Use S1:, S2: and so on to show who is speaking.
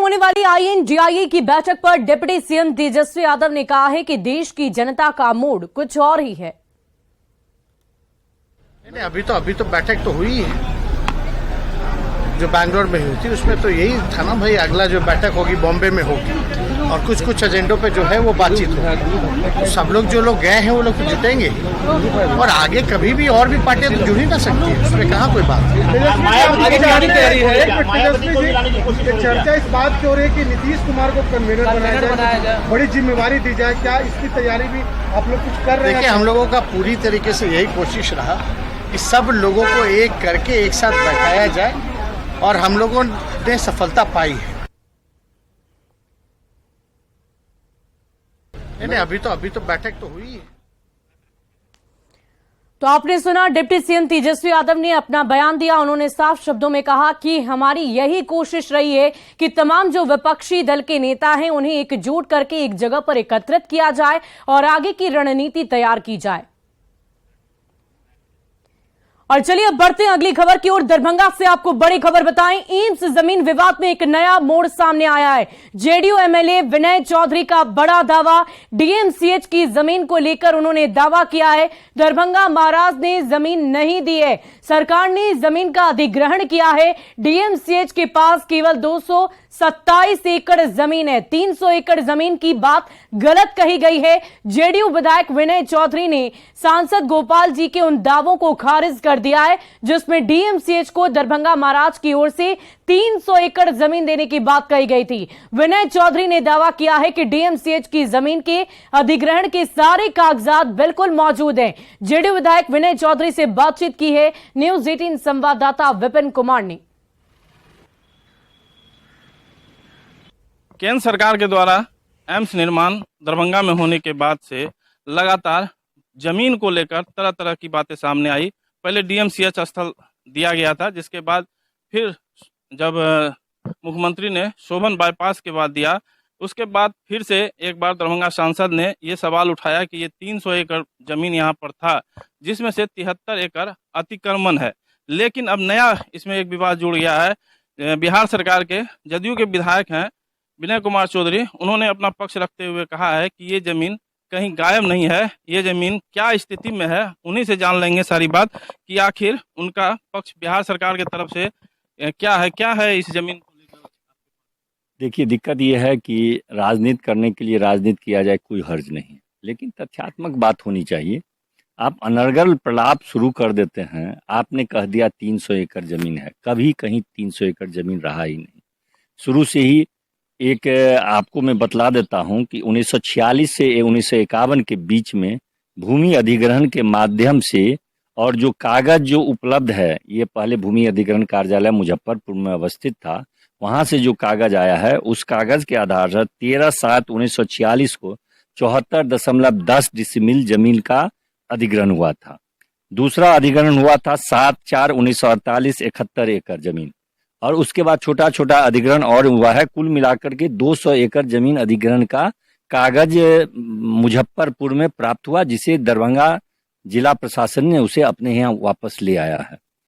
S1: होने वाली INDIA की बैठक पर डिप्टी सीएम तेजस्वी यादव ने कहा है कि देश की जनता का मूड कुछ और ही है।
S2: नहीं, अभी तो बैठक तो हुई है जो बैंगलोर में हुई थी, उसमें तो यही था ना भाई, अगला जो बैठक होगी बॉम्बे में होगी और कुछ एजेंडों पे जो है वो बातचीत होगी। तो सब लोग जो लोग गए हैं वो लोग तो जुटेंगे और आगे कभी भी और भी पार्टियां तो जुड़ ही ना सकती है, उसमें कहाँ कोई बात
S3: है। चर्चा इस बात की हो रही है कि नीतीश कुमार को कन्वीनर बनाया जाए, बड़ी जिम्मेवारी दी जाए, क्या इसकी तैयारी भी आप लोग कुछ कर रहे हैं?
S2: देखिए, हम लोगों का पूरी तरीके से यही कोशिश रहा कि सब लोगों को एक करके एक साथ बैठाया जाए और हम लोगों ने सफलता पाई है। नहीं, अभी तो बैठक तो हुई है।
S1: तो आपने सुना, डिप्टी सीएम तेजस्वी यादव ने अपना बयान दिया। उन्होंने साफ शब्दों में कहा कि हमारी यही कोशिश रही है कि तमाम जो विपक्षी दल के नेता हैं उन्हें एकजुट करके एक जगह पर एकत्रित किया जाए और आगे की रणनीति तैयार की जाए। और चलिए अब बढ़ते हैं अगली खबर की ओर। दरभंगा से आपको बड़ी खबर बताएं। एम्स जमीन विवाद में एक नया मोड़ सामने आया है। जेडीयू एमएलए विनय चौधरी का बड़ा दावा, डीएमसीएच की जमीन को लेकर उन्होंने दावा किया है दरभंगा महाराज ने जमीन नहीं दी है, सरकार ने जमीन का अधिग्रहण किया है। डीएमसीएच के पास केवल 227 एकड़ जमीन है, 300 एकड़ जमीन की बात गलत कही गई है। जेडीयू विधायक विनय चौधरी ने सांसद गोपाल जी के उन दावों को खारिज कर दिया है जिसमें डीएमसीएच को दरभंगा महाराज की ओर से 300 एकड़ जमीन देने की बात कही गई थी। विनय चौधरी ने दावा किया है कि डीएमसीएच की जमीन के अधिग्रहण के सारे कागजात बिल्कुल मौजूद हैं। जेडीयू विधायक विनय चौधरी से बातचीत की है न्यूज 18 संवाददाता विपिन कुमार ने।
S4: केंद्र सरकार के द्वारा एम्स निर्माण दरभंगा में होने के बाद से लगातार जमीन को लेकर तरह तरह की बातें सामने आई। पहले डीएमसीएच स्थल दिया गया था, जिसके बाद फिर जब मुख्यमंत्री ने शोभन बाईपास के बाद दिया, उसके बाद फिर से एक बार दरभंगा सांसद ने ये सवाल उठाया कि ये 300 एकड़ जमीन यहाँ पर था, जिसमें से 73 एकड़ अतिक्रमण है। लेकिन अब नया इसमें एक विवाद जुड़ गया है। बिहार सरकार के जदयू के विधायक हैं विनय कुमार चौधरी, उन्होंने अपना पक्ष रखते हुए कहा है कि ये जमीन कहीं गायब नहीं है, ये जमीन क्या स्थिति में है, उन्हीं से जान लेंगे सारी बात कि आखिर उनका पक्ष बिहार सरकार की तरफ से क्या है इस जमीन को लेकर।
S5: देखिए, दिक्कत ये है कि राजनीति करने के लिए राजनीति किया जाए, कोई हर्ज नहीं, लेकिन तथ्यात्मक बात होनी चाहिए। आप अनर्गल प्रलाप शुरू कर देते हैं। आपने कह दिया 300 एकड़ जमीन है, कभी कहीं 300 एकड़ जमीन रहा ही नहीं। शुरू से ही एक आपको मैं बतला देता हूं कि 1946 से 1951 के बीच में भूमि अधिग्रहण के माध्यम से और जो कागज जो उपलब्ध है, ये पहले भूमि अधिग्रहण कार्यालय मुजफ्फरपुर में अवस्थित था, वहां से जो कागज आया है उस कागज के आधार पर 13/7/1946 को 74.10 डिसमिल जमीन का अधिग्रहण हुआ था। दूसरा अधिग्रहण हुआ था 7/4/1948 71 एकड़ जमीन, और उसके बाद छोटा छोटा अधिग्रहण और हुआ है। कुल मिलाकर के 200 एकड़ जमीन अधिग्रहण का कागज मुजफ्फरपुर में प्राप्त हुआ, जिसे दरभंगा जिला प्रशासन ने उसे अपने यहाँ वापस ले आया है।